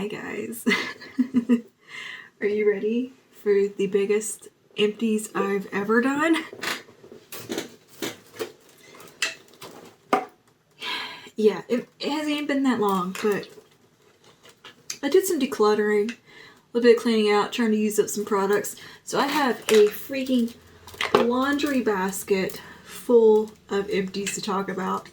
Hi guys. Are you ready for the biggest empties I've ever done? Yeah, it hasn't even been that long, but I did some decluttering, a little bit of cleaning out, trying to use up some products. So I have a freaking laundry basket full of empties to talk about.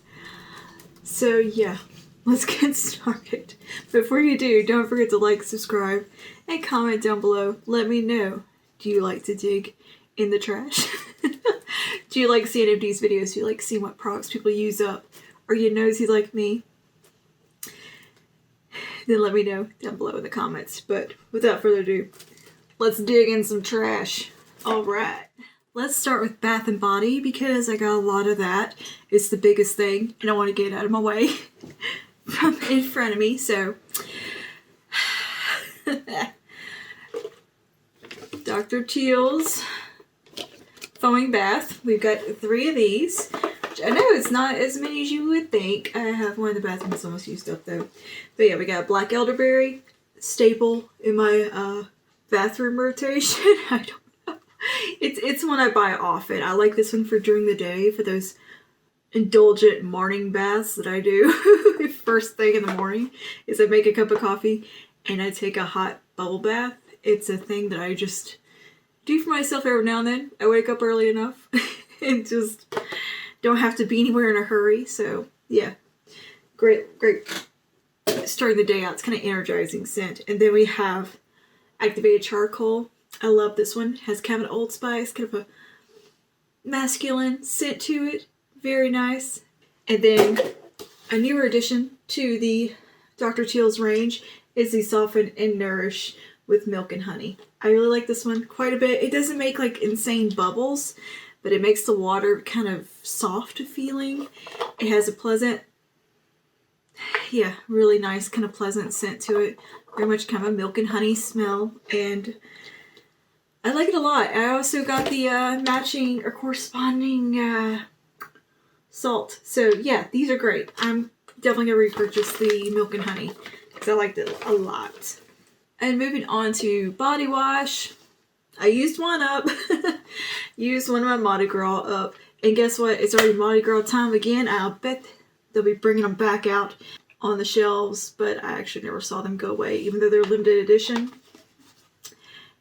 So yeah, let's get started. Before you do, don't forget to like, subscribe, and comment down below. Let me know, do you like to dig in the trash? Do you like seeing empties videos? Do you like seeing what products people use up? Are you nosy like me? Then let me know down below in the comments. But without further ado, let's dig in some trash. Alright, let's start with Bath & Body because I got a lot of that. It's the biggest thing and I want to get it out of my way from in front of me. So, Dr. Teal's Foaming Bath. We've got 3 of these. I know it's not as many as you would think. I have one in the bathroom that's almost used up though. But yeah, we got black elderberry, staple in my bathroom rotation. I don't know. It's one I buy often. I like this one for during the day for those indulgent morning baths that I do. First thing in the morning is I make a cup of coffee and I take a hot bubble bath. It's a thing that I just do for myself every now and then. I wake up early enough and just don't have to be anywhere in a hurry. So yeah, great starting the day out. It's kind of energizing scent. And then we have activated charcoal. I love this one. It has kind of an Old Spice, kind of a masculine scent to it. Very nice. And then a newer addition to the Dr. Teal's range is the Soften and Nourish with milk and honey. I really like this one quite a bit. It doesn't make like insane bubbles, but it makes the water kind of soft feeling. It has a pleasant, yeah, really nice kind of pleasant scent to it. Very much kind of a milk and honey smell, and I like it a lot. I also got the matching or corresponding salt. So yeah, these are great. I'm definitely going to repurchase the milk and honey because I liked it a lot. And moving on to body wash. I used one up. Used one of my Mardi Gras up. And guess what? It's already Mardi Gras time again. I'll bet they'll be bringing them back out on the shelves. But I actually never saw them go away, even though they're limited edition.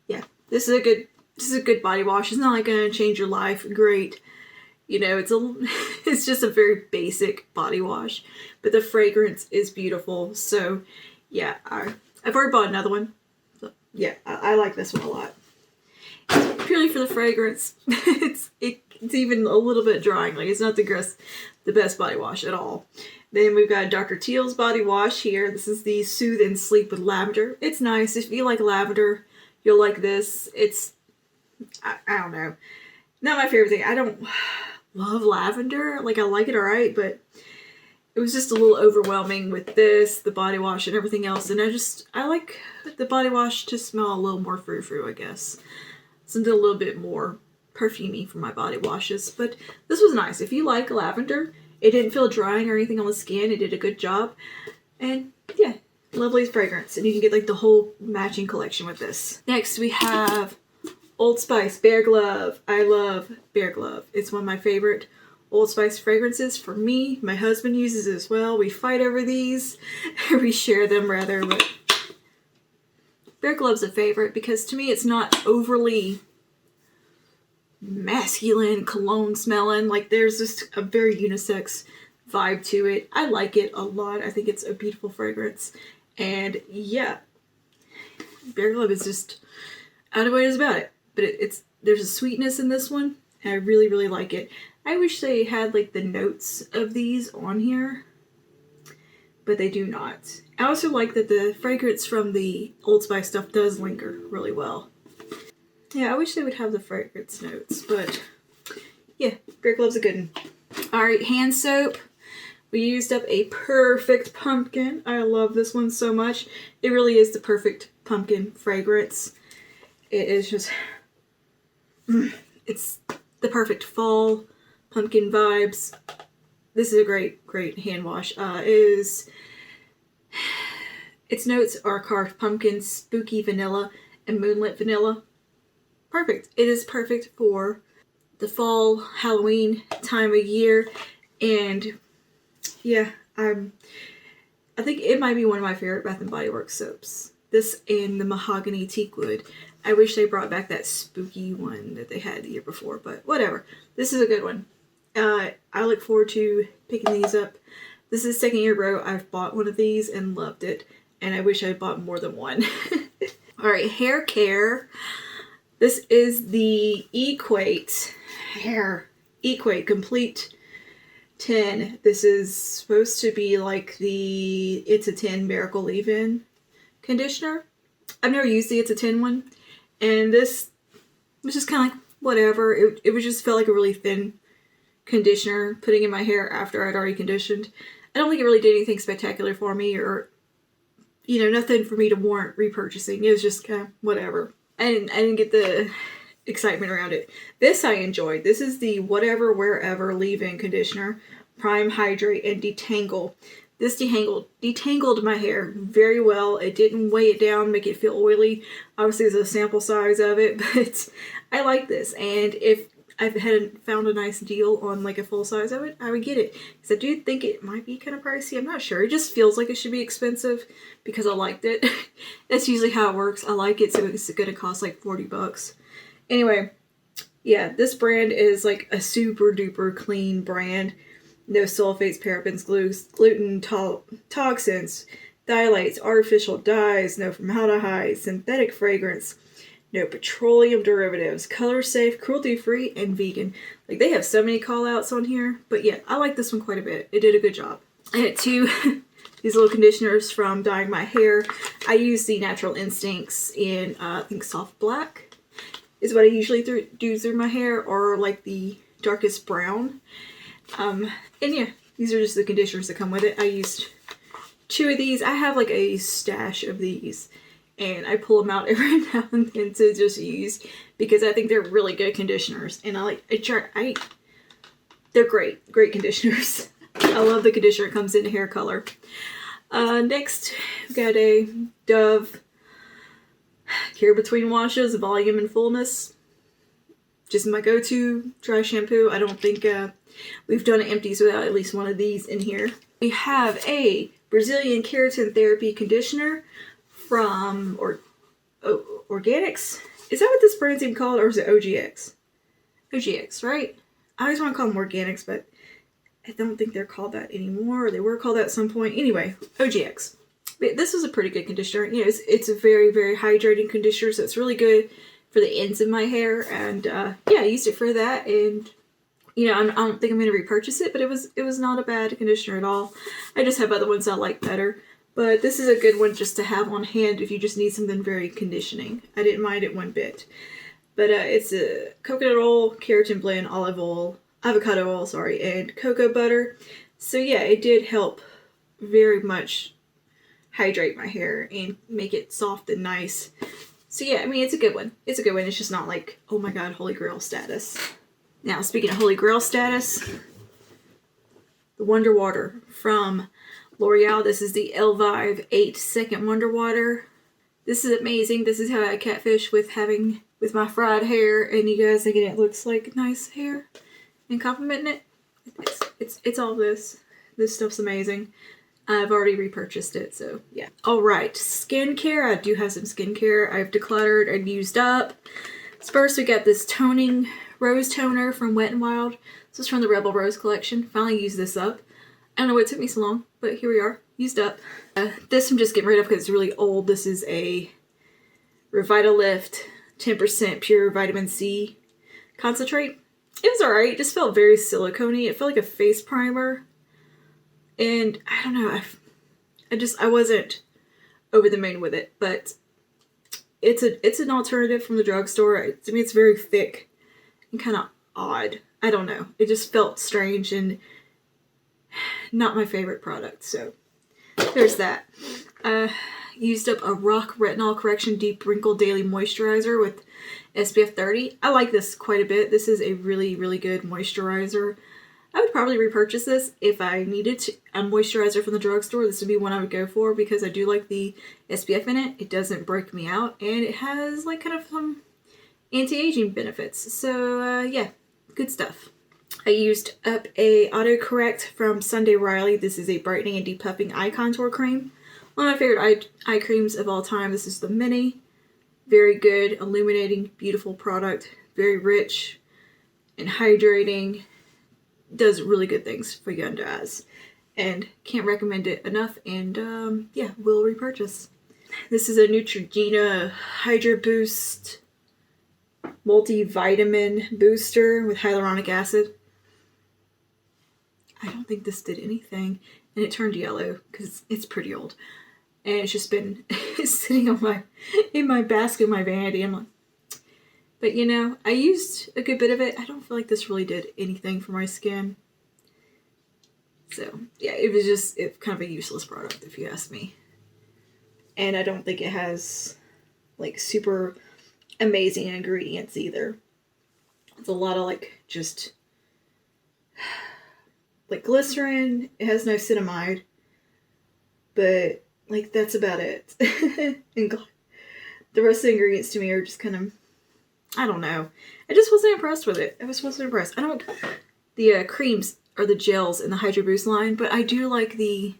Yeah, this is a good body wash. It's not like going to change your life. Great. You know, it's just a very basic body wash. But the fragrance is beautiful. So yeah, I've already bought another one. So, yeah, I like this one a lot. Purely for the fragrance. It's even a little bit drying. Like, it's not the best body wash at all. Then we've got Dr. Teal's body wash here. This is the Soothe and Sleep with Lavender. It's nice. If you like lavender, you'll like this. It's, I don't know, not my favorite thing. I don't love lavender. Like, I like it alright, but it was just a little overwhelming with this, the body wash, and everything else. And I like the body wash to smell a little more frou-frou, I guess. Something a little bit more perfumey for my body washes. But this was nice. If you like lavender, it didn't feel drying or anything on the skin. It did a good job. And yeah, lovely fragrance. And you can get like the whole matching collection with this. Next we have Old Spice Bare Glove. I love Bare Glove. It's one of my favorite Old Spice fragrances for me. My husband uses it as well. We fight over these. We share them rather, but Bare Glove's a favorite because to me it's not overly masculine cologne smelling. Like, there's just a very unisex vibe to it. I like it a lot. I think it's a beautiful fragrance. And yeah, Bare Glove is just out of ways about it. But there's a sweetness in this one. And I really, really like it. I wish they had like the notes of these on here, but they do not. I also like that the fragrance from the Old Spice stuff does linger really well. Yeah, I wish they would have the fragrance notes, but yeah, Bare Glove's a good one. Alright, hand soap. We used up a perfect pumpkin. I love this one so much. It really is the perfect pumpkin fragrance. It is just, it's the perfect fall pumpkin vibes. This is a great hand wash. Its notes are carved pumpkin, spooky vanilla, and moonlit vanilla. Perfect. It is perfect for the fall, Halloween time of year. And yeah, I think it might be one of my favorite Bath & Body Works soaps. This and the mahogany teakwood. I wish they brought back that spooky one that they had the year before, but whatever. This is a good one. I look forward to picking these up. This is the second year in a row I've bought one of these and loved it, and I wish I had bought more than one. Alright, hair care. This is the Equate Complete 10. This is supposed to be like the It's a 10 Miracle Leave-In conditioner. I've never used the It's a 10 one, and this was just kind of like whatever. It was just felt like a really thin conditioner putting in my hair after I'd already conditioned. I don't think it really did anything spectacular for me, or nothing for me to warrant repurchasing. It was just kind of whatever. I didn't get the excitement around it. This I enjoyed. This is the Whatever Wherever Leave-In Conditioner, Prime, Hydrate, and Detangle. This detangled my hair very well. It didn't weigh it down, make it feel oily. Obviously, there's a sample size of it, but I like this. And if I hadn't found a nice deal on like a full size of it, I would get it. Because I do think it might be kind of pricey. I'm not sure. It just feels like it should be expensive because I liked it. That's usually how it works. I like it, so it's going to cost like 40 bucks. Anyway, yeah, this brand is like a super duper clean brand. No sulfates, parabens, gluten, toxins, phthalates, artificial dyes, no formaldehyde, synthetic fragrance, no petroleum derivatives, color safe, cruelty free, and vegan. Like, they have so many call outs on here. But yeah, I like this one quite a bit. It did a good job. I had two these little conditioners from dyeing my hair. I use the Natural Instincts in I think soft black is what I usually do through my hair, or like the darkest brown. And yeah, these are just the conditioners that come with it. I used two of these. I have like a stash of these, and I pull them out every now and then to just use because I think they're really good conditioners. And they're great conditioners. I love the conditioner. It comes in hair color. Next, we've got a Dove Care Between Washes, Volume and Fullness. Just my go-to dry shampoo. I don't think we've done Empties without at least one of these in here. We have a Brazilian Keratin Therapy Conditioner from Organics. Is that what this brand's even called, or is it OGX? OGX, right? I always want to call them Organics, but I don't think they're called that anymore. Or they were called that at some point. Anyway, OGX. This is a pretty good conditioner. It's a very, very hydrating conditioner, so it's really good for the ends of my hair. And yeah, I used it for that, and I don't think I'm going to repurchase it, but it was not a bad conditioner at all. I just have other ones I like better. But this is a good one just to have on hand if you just need something very conditioning. I didn't mind it one bit. But it's a coconut oil, keratin blend, avocado oil, and cocoa butter. So yeah, it did help very much hydrate my hair and make it soft and nice. So yeah, I mean, it's a good one. It's a good one. It's just not like, oh my god, Holy Grail status. Now, speaking of Holy Grail status, the Wonder Water from L'Oreal. This is the Elvive 8-Second Wonder Water. This is amazing. This is how I catfish with my fried hair, and you guys thinking it looks like nice hair and complimenting it. It's all this. This stuff's amazing. I've already repurchased it, so yeah. Alright, skincare. I do have some skincare I've decluttered and used up. First, we got this toning rose toner from Wet n Wild. This is from the Rebel Rose collection. Finally used this up. I don't know why it took me so long, but here we are. Used up. This I'm just getting rid of because it's really old. This is a Revitalift 10% pure vitamin C concentrate. It was alright. It just felt very silicone-y. It felt like a face primer. And I don't know, I wasn't over the moon with it, but it's an alternative from the drugstore. To me, it's very thick and kind of odd. I don't know. It just felt strange and not my favorite product. So there's that. Used up a Rock Retinol Correction Deep Wrinkle Daily Moisturizer with SPF 30. I like this quite a bit. This is a really, really good moisturizer. I would probably repurchase this if I needed a moisturizer from the drugstore. This would be one I would go for because I do like the SPF in it. It doesn't break me out, and it has like kind of some anti-aging benefits. So yeah, good stuff. I used up a autocorrect from Sunday Riley. This is a brightening and depuffing eye contour cream. One of my favorite eye creams of all time. This is the mini. Very good, illuminating, beautiful product. Very rich and hydrating. Does really good things for your under eyes. And can't recommend it enough. And yeah, will repurchase. This is a Neutrogena Hydra Boost multivitamin booster with hyaluronic acid. I don't think this did anything, and it turned yellow because it's pretty old, and it's just been sitting on in my basket, my vanity. I'm like, but you know, I used a good bit of it. I don't feel like this really did anything for my skin. So yeah, it's kind of a useless product if you ask me. And I don't think it has like super amazing ingredients either. It's a lot of like just like glycerin. It has niacinamide, but like that's about it. And the rest of the ingredients to me are just kind of, I don't know. I just wasn't impressed with it. I just wasn't impressed. I don't, the creams or the gels in the Hydro Boost line, but I do like the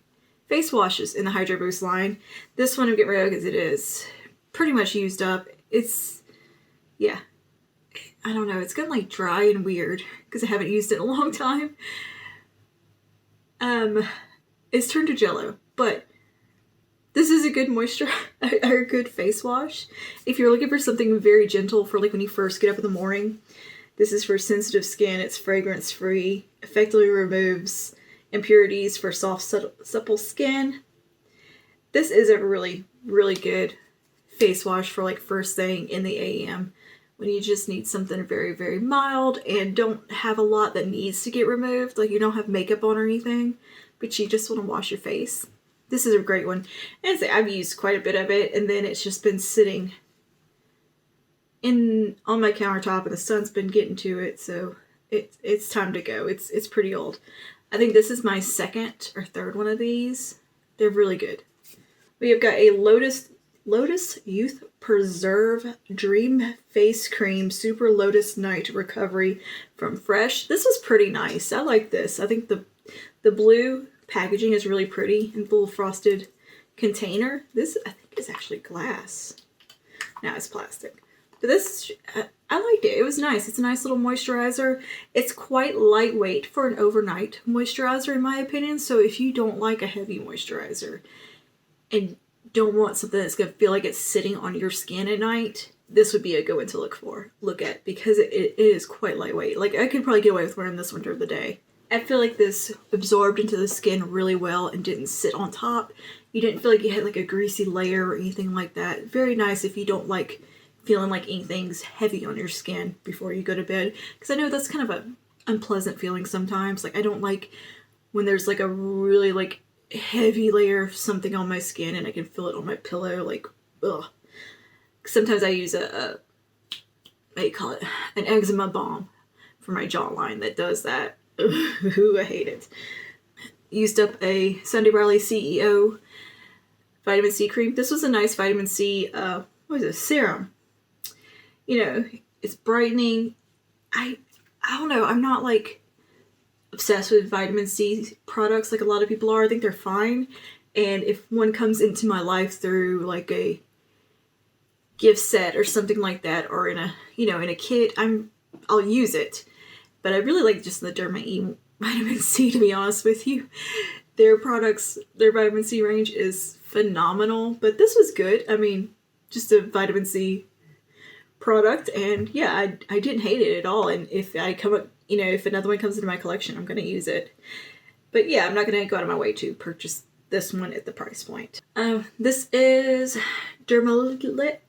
face washes in the Hydro Boost line. This one I'm getting rid of because it is pretty much used up. It's, yeah, I don't know. It's gotten like dry and weird because I haven't used it in a long time. It's turned to jello, but this is a good moisturizer, or a good face wash. If you're looking for something very gentle for like when you first get up in the morning, this is for sensitive skin. It's fragrance free, effectively removes impurities for soft, supple skin. This is a really, really good face wash for like first thing in the AM when you just need something very, very mild and don't have a lot that needs to get removed. Like you don't have makeup on or anything, but you just want to wash your face. This is a great one. And I've used quite a bit of it, and then it's just been sitting on my countertop, and the sun's been getting to it, so it's time to go. It's pretty old. I think this is my second or third one of these. They're really good. We have got a Lotus Youth Preserve Dream Face Cream Super Lotus Night Recovery from Fresh. This was pretty nice. I like this. I think the blue packaging is really pretty in the little frosted container. This, I think, is actually glass. Now it's plastic. But this, I liked it. It was nice. It's a nice little moisturizer. It's quite lightweight for an overnight moisturizer, in my opinion. So if you don't like a heavy moisturizer and don't want something that's going to feel like it's sitting on your skin at night, this would be a good one to look at, because it is quite lightweight. Like I could probably get away with wearing this one during the day. I feel like this absorbed into the skin really well and didn't sit on top. You didn't feel like you had like a greasy layer or anything like that. Very nice if you don't like feeling like anything's heavy on your skin before you go to bed. Because I know that's kind of an unpleasant feeling sometimes. Like I don't like when there's like a really like heavy layer of something on my skin and I can feel it on my pillow. Like, ugh. Sometimes I use what do you call it? An eczema balm for my jawline that does that. Ooh, I hate it. Used up a Sunday Riley CEO vitamin C cream. This was a nice vitamin C, what was it, serum. You know, it's brightening. I don't know, I'm not like obsessed with vitamin C products like a lot of people are. I think they're fine. And if one comes into my life through like a gift set or something like that, or in a kit, I'll use it. But I really like just the Derma E vitamin C, to be honest with you. Their vitamin C range is phenomenal. But this was good. I mean, just a vitamin C product. And yeah, I didn't hate it at all. And if if another one comes into my collection, I'm going to use it. But yeah, I'm not going to go out of my way to purchase this one at the price point. This is Dermalit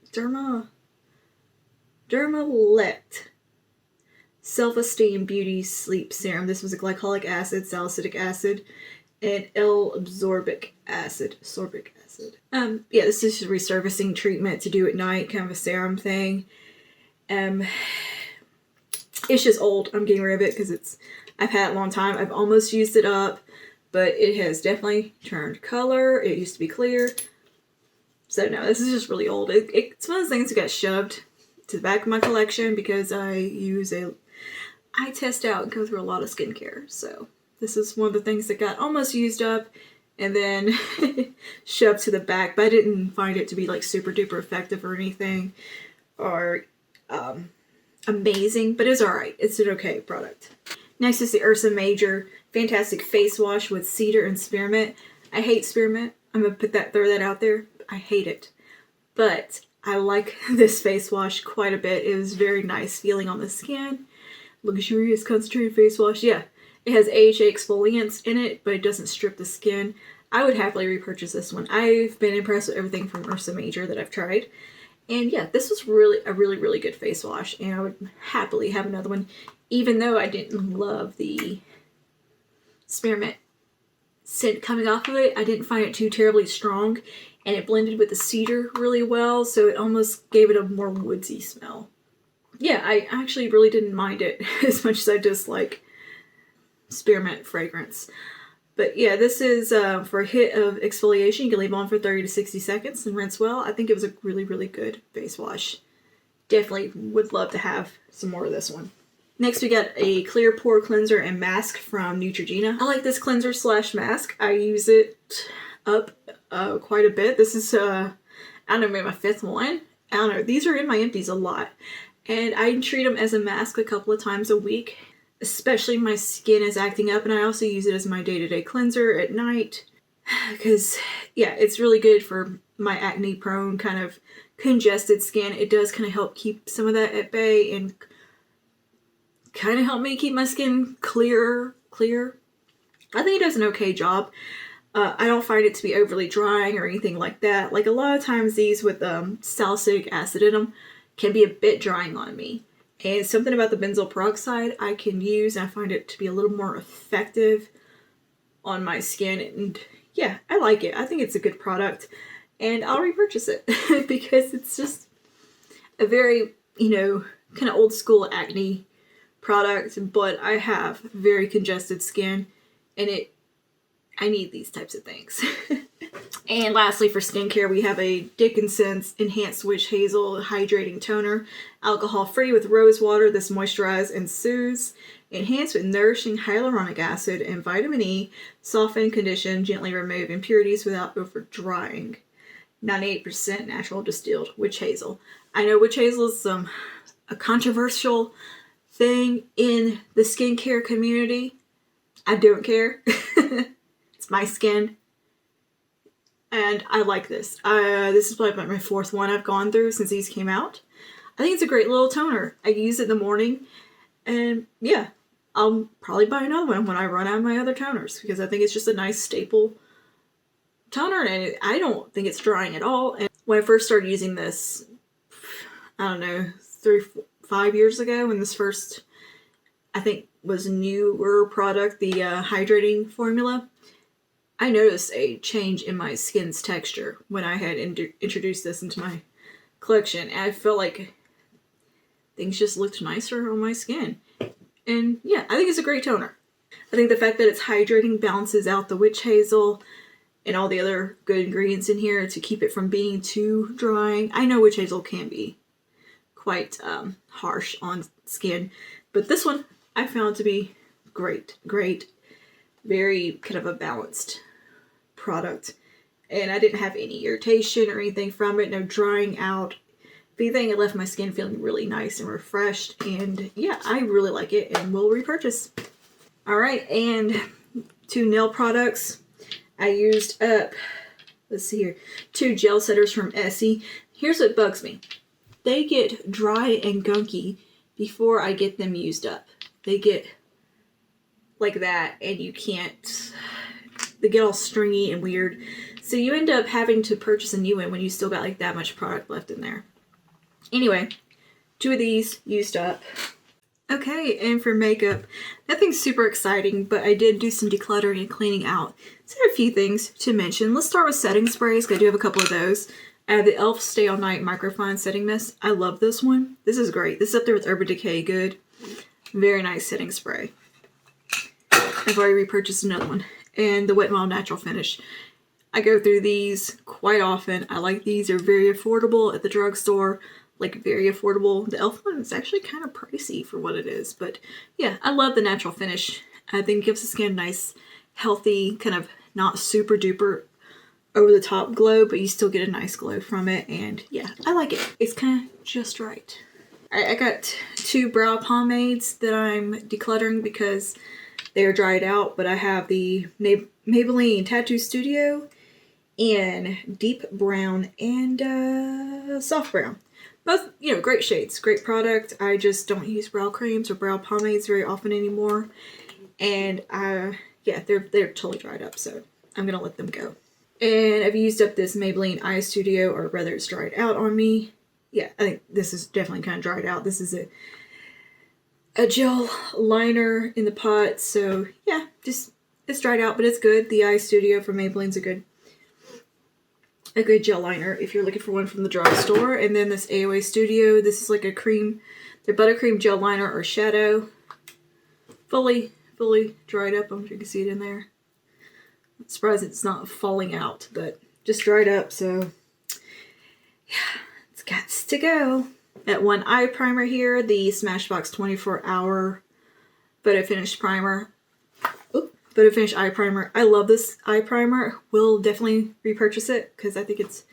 Self-Esteem Beauty Sleep Serum. This was a glycolic acid, salicylic acid, and L-ascorbic acid. Yeah, this is just a resurfacing treatment to do at night, kind of a serum thing. It's just old. I'm getting rid of it because I've had it a long time. I've almost used it up, but it has definitely turned color. It used to be clear. So no, this is just really old. It's one of those things that got shoved to the back of my collection because I test out and go through a lot of skincare. So this is one of the things that got almost used up and then shoved to the back. But I didn't find it to be like super duper effective or anything or amazing. But it's alright. It's an okay product. Next is the Ursa Major Fantastic Face Wash with Cedar and Spearmint. I hate Spearmint. I'm going to throw that out there. I hate it. But I like this face wash quite a bit. It was very nice feeling on the skin. Luxurious concentrated face wash. Yeah, it has AHA exfoliants in it, but it doesn't strip the skin. I would happily repurchase this one. I've been impressed with everything from Ursa Major that I've tried. And yeah, this was really a really good face wash. And I would happily have another one. Even though I didn't love the Spearmint scent coming off of it, I didn't find it too terribly strong. And it blended with the cedar really well, so it almost gave it a more woodsy smell. Yeah, I actually really didn't mind it as much as I dislike Spearmint fragrance. But yeah, this is for a hit of exfoliation. You can leave on for 30 to 60 seconds and rinse well. I think it was a really good face wash. Definitely would love to have some more of this one. Next, we got a clear pore cleanser and mask from Neutrogena. I like this cleanser slash mask. I use it up quite a bit. This is, I don't know, maybe my 5th one. I don't know. These are in my empties a lot. And I treat them as a mask a couple of times a week. Especially if my skin is acting up. And I also use it as my day-to-day cleanser at night. Because, yeah, it's really good for my acne-prone kind of congested skin. It does kind of help keep some of that at bay and kind of help me keep my skin clear. I think it does an okay job. I don't find it to be overly drying or anything like that. Like a lot of times these with salicylic acid in them can be a bit drying on me. And something about the benzoyl peroxide I can use and I find it to be a little more effective on my skin. And yeah, I like it. I think it's a good product and I'll repurchase it because it's just a very, kind of old school acne product, but I have very congested skin and I need these types of things. And lastly, for skincare, we have a Dickinson's Enhanced Witch Hazel Hydrating Toner. Alcohol-free with rose water. This moisturizes and soothes. Enhanced with nourishing hyaluronic acid and vitamin E. Soften, condition, gently remove impurities without over-drying. 98% natural distilled witch hazel. I know witch hazel is a controversial thing in the skincare community. I don't care. It's my skin. And I like this. This is probably my 4th one I've gone through since these came out. I think it's a great little toner. I use it in the morning. And yeah, I'll probably buy another one when I run out of my other toners. Because I think it's just a nice staple toner. And I don't think it's drying at all. And when I first started using this, I don't know, 5 years ago, when this first, I think, was a newer product, the hydrating formula, I noticed a change in my skin's texture when I had introduced this into my collection. And I felt like things just looked nicer on my skin. And yeah, I think it's a great toner. I think the fact that it's hydrating balances out the witch hazel and all the other good ingredients in here to keep it from being too drying. I know witch hazel can be quite harsh on skin, but this one I found to be great. Very kind of a balanced product. And I didn't have any irritation or anything from it, no drying out. If anything, it left my skin feeling really nice and refreshed. And yeah, I really like it and will repurchase. Alright, and 2 nail products. I used up, let's see here, 2 gel setters from Essie. Here's what bugs me. They get dry and gunky before I get them used up. They get like that and you can't, they get all stringy and weird. So you end up having to purchase a new one when you still got like that much product left in there. Anyway, 2 of these used up. Okay, and for makeup, nothing super exciting, but I did do some decluttering and cleaning out. So there are a few things to mention. Let's start with setting sprays, because I do have a couple of those. I have the e.l.f. Stay All Night Microfine Setting Mist. I love this one. This is great. This is up there with Urban Decay Good. Very nice setting spray. I've already repurchased another one. And the Wet n Wild Natural Finish. I go through these quite often. I like these. They're very affordable at the drugstore. Like, very affordable. The e.l.f. one is actually kind of pricey for what it is. But yeah, I love the natural finish. I think it gives the skin a nice, healthy, kind of not super duper over the top glow, but you still get a nice glow from it. And yeah, I like it. It's kind of just right. I got 2 brow pomades that I'm decluttering because they're dried out, but I have the Maybelline Tattoo Studio in deep brown and soft brown. Both, you know, great shades, great product. I just don't use brow creams or brow pomades very often anymore. And yeah, they're totally dried up, so I'm gonna let them go. And I've used up this Maybelline Eye Studio, or rather it's dried out on me. Yeah, I think this is definitely kind of dried out. This is a gel liner in the pot, so yeah, just it's dried out, but it's good. The Eye Studio from Maybelline's a good gel liner if you're looking for one from the drugstore. And then this AOA Studio, this is like a cream, their buttercream gel liner or shadow, fully dried up. I don't know if you can see it in there. I'm surprised it's not falling out, but just dried up, so yeah, it's got to go. At one eye primer here, the Smashbox 24-hour Photo Finish primer. Photo Finish eye primer. I love this eye primer. Will definitely repurchase it because I think it's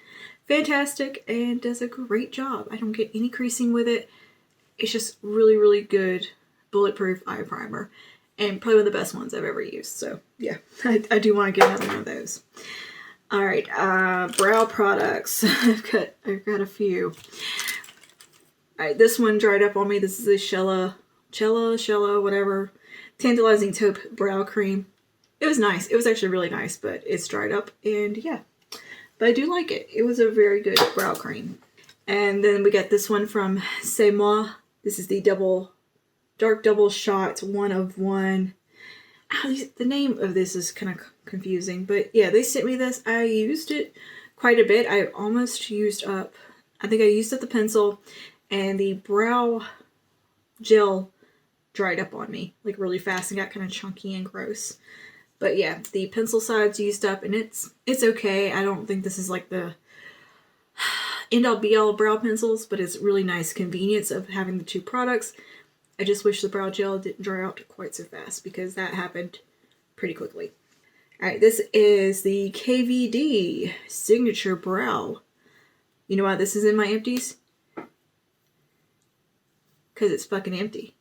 fantastic and does a great job. I don't get any creasing with it. It's just really good bulletproof eye primer. And probably one of the best ones I've ever used. So yeah, I do want to get another one of those. All right, brow products. I've got a few. All right, this one dried up on me. This is a Shella, whatever, Tantalizing Taupe Brow Cream. It was nice. It was actually really nice, but it's dried up, and yeah. But I do like it. It was a very good brow cream. And then we got this one from C'est Moi. This is the dark double shot 1 of 1. The name of this is kind of confusing, but yeah, they sent me this. I used it quite a bit. I almost used up, I think I used up the pencil, and the brow gel dried up on me like really fast and got kind of chunky and gross. But yeah, the pencil side's used up, and it's okay. I don't think this is like the end-all be-all brow pencils, but it's really nice convenience of having the 2 products. I just wish the brow gel didn't dry out quite so fast because that happened pretty quickly. Alright, this is the Kvd Signature Brow. You know why this is in my empties? Because it's fucking empty.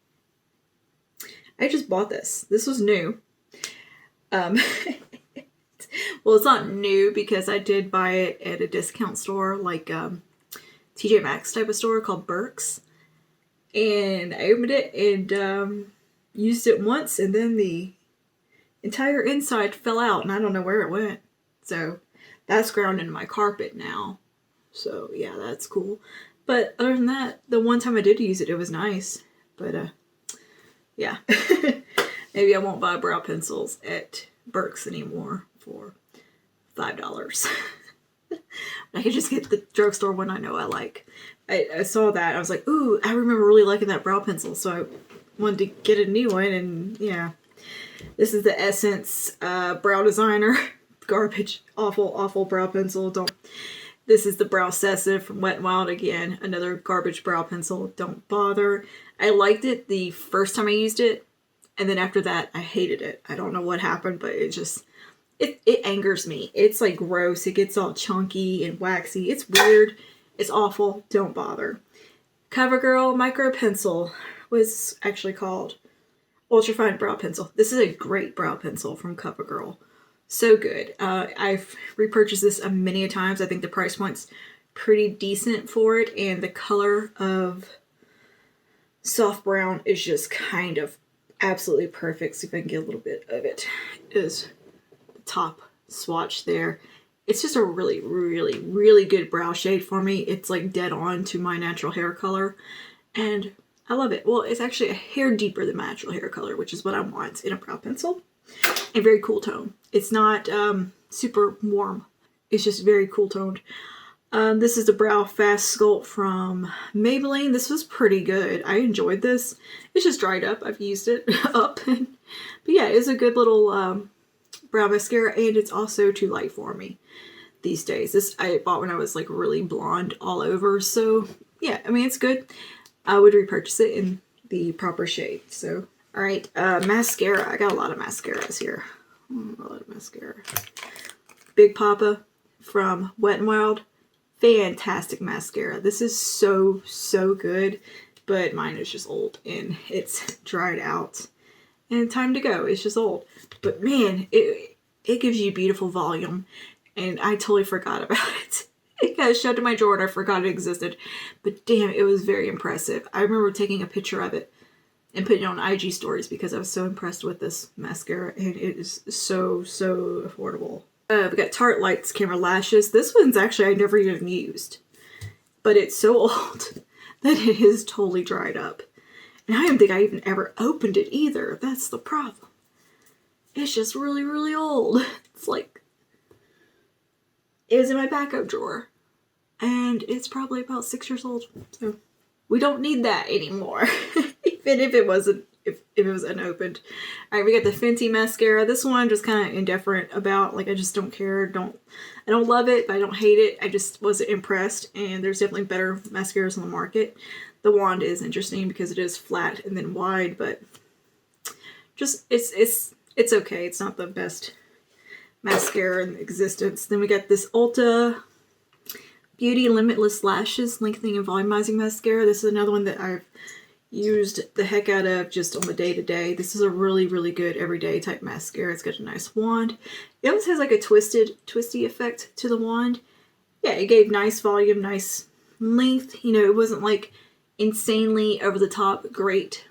I just bought this. This was new. Well, it's not new because I did buy it at a discount store like TJ Maxx type of store called Burke's. And I opened it and used it once, and then the entire inside fell out, and I don't know where it went. So that's ground into my carpet now. So yeah, that's cool. But other than that, the one time I did use it, it was nice. But yeah, maybe I won't buy brow pencils at Burke's anymore for $5. I could just get the drugstore one I know I like. I saw that. I was like, ooh, I remember really liking that brow pencil. So I wanted to get a new one. And yeah, this is the Essence Brow Designer. Garbage. Awful brow pencil. This is the Brow Obsessive from Wet n Wild. Again, another garbage brow pencil. Don't bother. I liked it the first time I used it. And then after that, I hated it. I don't know what happened, but it just... It angers me. It's like gross. It gets all chunky and waxy. It's weird. It's awful. Don't bother. Covergirl Micro Pencil was actually called Ultrafine Brow Pencil. This is a great brow pencil from Covergirl. So good. I've repurchased this many a times. I think the price point's pretty decent for it. And the color of soft brown is just kind of absolutely perfect. See if I can get a little bit of it. It is top swatch there. It's just a really good brow shade for me. It's like dead on to my natural hair color, and I love it. Well, it's actually a hair deeper than my natural hair color, which is what I want in a brow pencil. And very cool tone. It's not super warm. It's just very cool toned. This is the Brow Fast Sculpt from Maybelline. This was pretty good. I enjoyed this. It's just dried up. I've used it up. But yeah, it's a good little brow mascara, and it's also too light for me these days. This I bought when I was like really blonde all over. So yeah, I mean, it's good. I would repurchase it in the proper shade. So, all right, mascara. I got a lot of mascaras here. A lot of mascara. Big Papa from Wet n Wild. Fantastic mascara. This is so, so good, but mine is just old and it's dried out and time to go. It's just old, but man, it gives you beautiful volume, and I totally forgot about it. It got shoved in my drawer and I forgot it existed, but damn, it was very impressive. I remember taking a picture of it and putting it on IG stories because I was so impressed with this mascara, and it is so, so affordable. We got Tart Lights Camera Lashes. This one's actually I never even used, but it's so old that it is totally dried up. And I don't think I even ever opened it either. That's the problem. It's just really, really old. It's like, it was in my backup drawer, and it's probably about 6 years old. So we don't need that anymore, even if it wasn't. If it was unopened. All right, we got the Fenty Mascara. This one I'm just kind of indifferent about. Like, I just don't care. I don't love it, but I don't hate it. I just wasn't impressed, and there's definitely better mascaras on the market. The wand is interesting because it is flat and then wide, but just it's okay. It's not the best mascara in existence. Then we got this Ulta Beauty Limitless Lashes Lengthening and Volumizing Mascara. This is another one that I've used the heck out of just on the day-to-day. This is a really, really good everyday type mascara. It's got a nice wand. It almost has like a twisty effect to the wand. Yeah, it gave nice volume, nice length. You know, it wasn't like insanely over the top great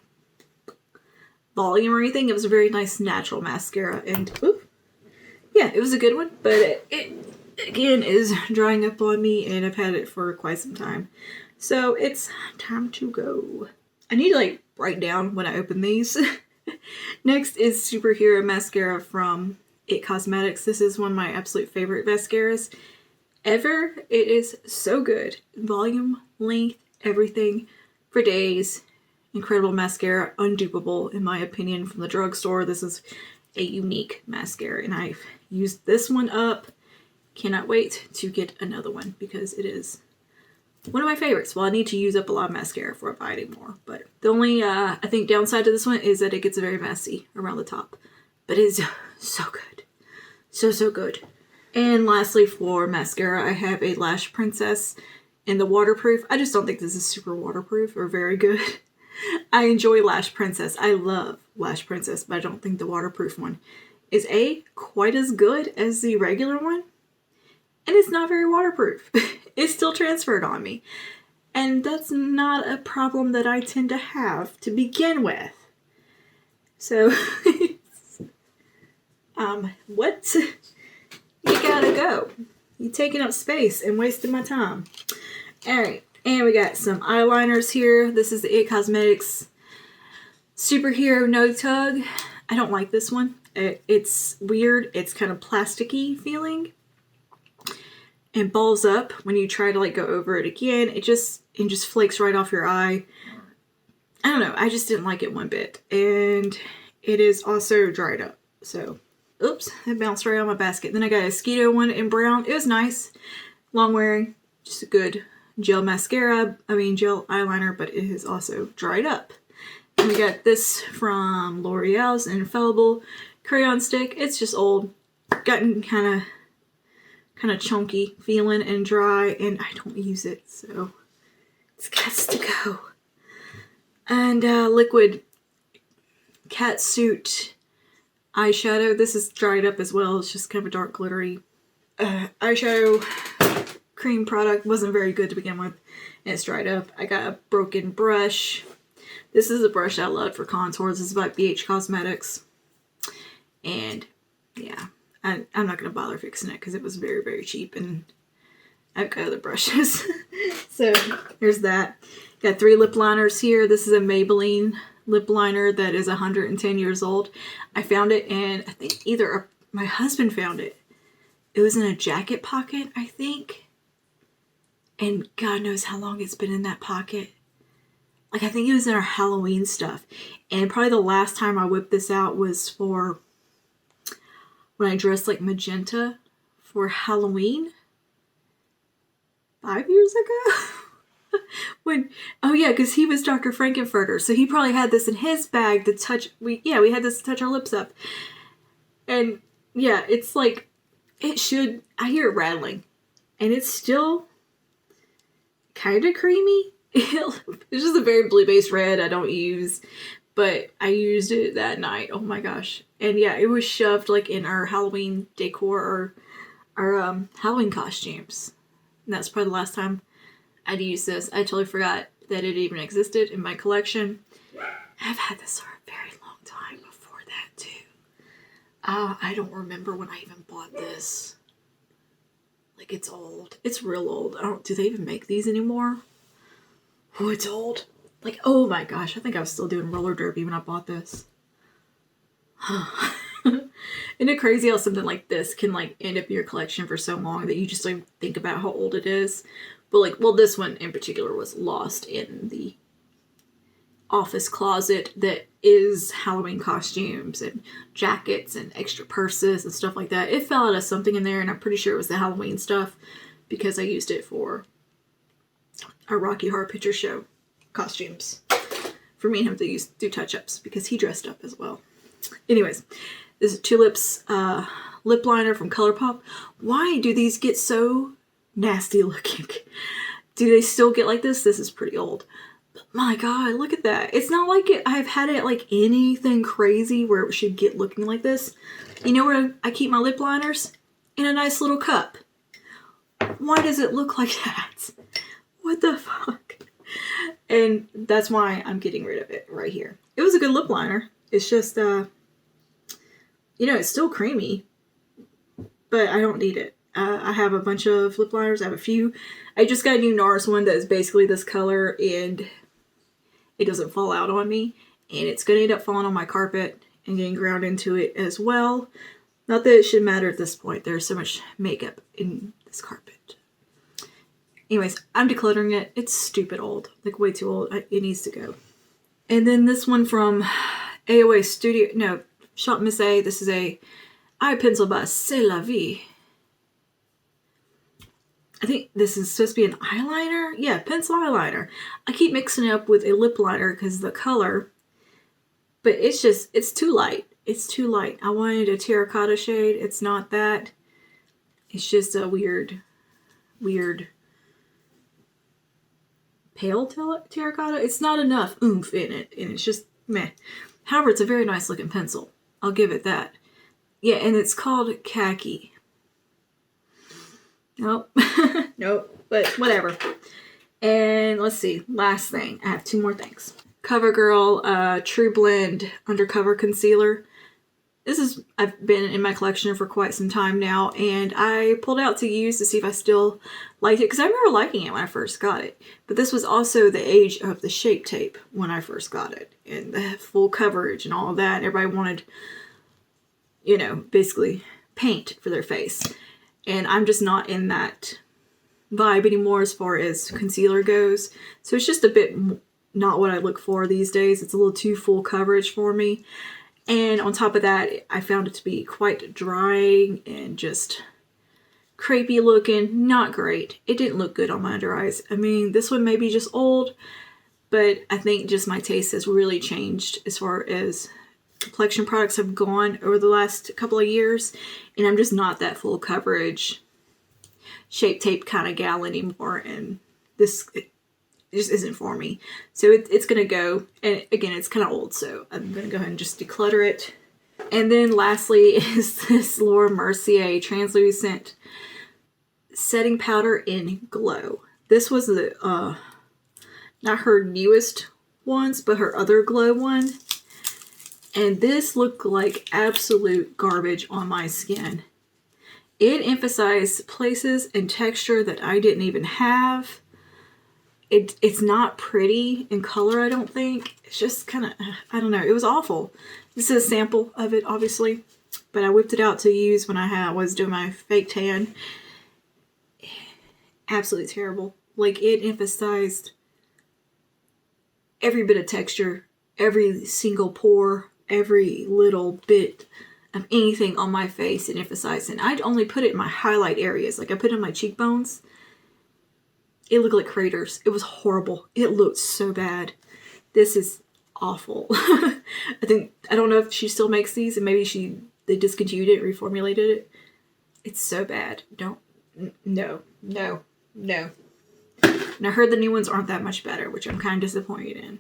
volume or anything. It was a very nice natural mascara, and yeah, it was a good one, but it again is drying up on me, and I've had it for quite some time. So it's time to go. I need to like write down when I open these. Next is Superhero Mascara from It Cosmetics. This is one of my absolute favorite mascaras ever. It is so good. Volume, length, everything for days. Incredible mascara. Undupable in my opinion from the drugstore. This is a unique mascara, and I've used this one up. Cannot wait to get another one because it is one of my favorites. Well, I need to use up a lot of mascara before I buy it anymore. But the only, I think, downside to this one is that it gets very messy around the top. But it is so good. So, so good. And lastly, for mascara, I have a Lash Princess in the waterproof. I just don't think this is super waterproof or very good. I enjoy Lash Princess. I love Lash Princess, but I don't think the waterproof one is quite as good as the regular one. And it's not very waterproof. It's still transferred on me. And that's not a problem that I tend to have to begin with. So, what? You gotta go. You're taking up space and wasting my time. Alright, and we got some eyeliners here. This is the It Cosmetics Superhero No Tug. I don't like this one. It's weird. It's kind of plasticky feeling. And balls up when you try to like go over it again. It just flakes right off your eye. I don't know. I just didn't like it one bit. And it is also dried up. So, oops, it bounced right on my basket. Then I got a Skeeto one in brown. It was nice. Long wearing. Just a good gel mascara. I mean gel eyeliner, but it is also dried up. And we got this from L'Oreal's Infallible Crayon Stick. It's just old. Gotten kind of chunky feeling and dry, and I don't use it, so it's got to go. And liquid catsuit eyeshadow. This is dried up as well. It's just kind of a dark glittery eyeshadow cream product. Wasn't very good to begin with, and it's dried up. I got a broken brush. This is a brush I love for contours. This is by BH Cosmetics, and yeah, I'm not going to bother fixing it because it was very, very cheap, and I've got other brushes. So here's that. Got 3 lip liners here. This is a Maybelline lip liner that is 110 years old. I found it, and I think either my husband found it. It was in a jacket pocket, I think. And God knows how long it's been in that pocket. Like, I think it was in our Halloween stuff. And probably the last time I whipped this out was for when I dressed like magenta for Halloween 5 years ago. Oh yeah, because he was Dr. Frankenfurter, so he probably had this in his bag to touch. We had this to touch our lips up, and yeah, it's like it should. I hear it rattling, and it's still kind of creamy. It's just a very blue based red I don't use, but I used it that night. Oh my gosh, and yeah, it was shoved like in our Halloween decor or our Halloween costumes. And that's probably the last time I'd use this. I totally forgot that it even existed in my collection. I've had this for a very long time before that too. I don't remember when I even bought this. Like, it's old. It's real old. Do they even make these anymore? Oh, it's old. Like, oh my gosh, I think I was still doing roller derby when I bought this. Isn't it crazy how something like this can like end up in your collection for so long that you just don't think about how old it is? But like, well, this one in particular was lost in the office closet that is Halloween costumes and jackets and extra purses and stuff like that. It fell out of something in there, and I'm pretty sure it was the Halloween stuff because I used it for our Rocky Horror Picture Show costumes. For me and him to do touch-ups because he dressed up as well. Anyways, this is Tulips lip liner from ColourPop. Why do these get so nasty looking? Do they still get like this? This is pretty old. But my God, look at that. It's not like I've had it like anything crazy where it should get looking like this. You know where I keep my lip liners? In a nice little cup. Why does it look like that? What the fuck? And that's why I'm getting rid of it right here. It was a good lip liner. It's just, you know, it's still creamy, but I don't need it. I have a bunch of lip liners. I have a few. I just got a new NARS one that is basically this color, and it doesn't fall out on me. And it's going to end up falling on my carpet and getting ground into it as well. Not that it should matter at this point. There's so much makeup in this carpet. Anyways, I'm decluttering it. It's stupid old. Like, way too old. It needs to go. And then this one from AOA Studio. No, Shop Miss A. This is a eye pencil by C'est La Vie. I think this is supposed to be an eyeliner. Yeah, pencil eyeliner. I keep mixing it up with a lip liner because of the color. But it's just, it's too light. It's too light. I wanted a terracotta shade. It's not that. It's just a weird pale terracotta. It's not enough oomph in it. And it's just meh. However, it's a very nice looking pencil. I'll give it that. Yeah, and it's called Khaki. Nope. Nope. But whatever. And let's see. Last thing. I have two more things. Covergirl True Blend Undercover Concealer. This is, I've been in my collection for quite some time now, and I pulled out to use to see if I still liked it, because I remember liking it when I first got it. But this was also the age of the Shape Tape when I first got it, and the full coverage and all of that. Everybody wanted, you know, basically paint for their face. And I'm just not in that vibe anymore as far as concealer goes. So it's just a bit not what I look for these days. It's a little too full coverage for me. And on top of that, I found it to be quite drying and just crepey looking. Not great. It didn't look good on my under eyes. I mean, this one may be just old, but I think just my taste has really changed as far as complexion products have gone over the last couple of years. And I'm just not that full coverage Shape Tape kind of gal anymore. And this just isn't for me. So it's going to go. And again, it's kind of old, so I'm going to go ahead and just declutter it. And then lastly is this Laura Mercier Translucent Setting Powder in Glow. This was the, not her newest ones, but her other glow one. And this looked like absolute garbage on my skin. It emphasized places and texture that I didn't even have. It's not pretty in color, I don't think. It's just kind of, I don't know. It was awful. This is a sample of it, obviously. But I whipped it out to use when I was doing my fake tan. Absolutely terrible. Like, it emphasized every bit of texture, every single pore, every little bit of anything on my face and emphasized. And I'd only put it in my highlight areas. Like, I put it in my cheekbones. It looked like craters. It was horrible. It looked so bad. This is awful. I don't know if she still makes these, and maybe they discontinued it, reformulated it. It's so bad. No. And I heard the new ones aren't that much better, which I'm kind of disappointed in.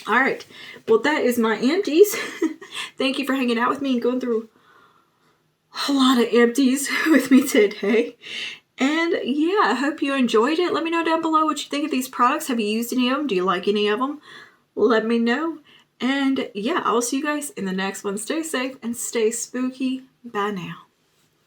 All right. Well, that is my empties. Thank you for hanging out with me and going through a lot of empties with me today. And yeah, I hope you enjoyed it. Let me know down below what you think of these products. Have you used any of them? Do you like any of them? Let me know. And yeah, I'll see you guys in the next one. Stay safe and stay spooky. Bye now.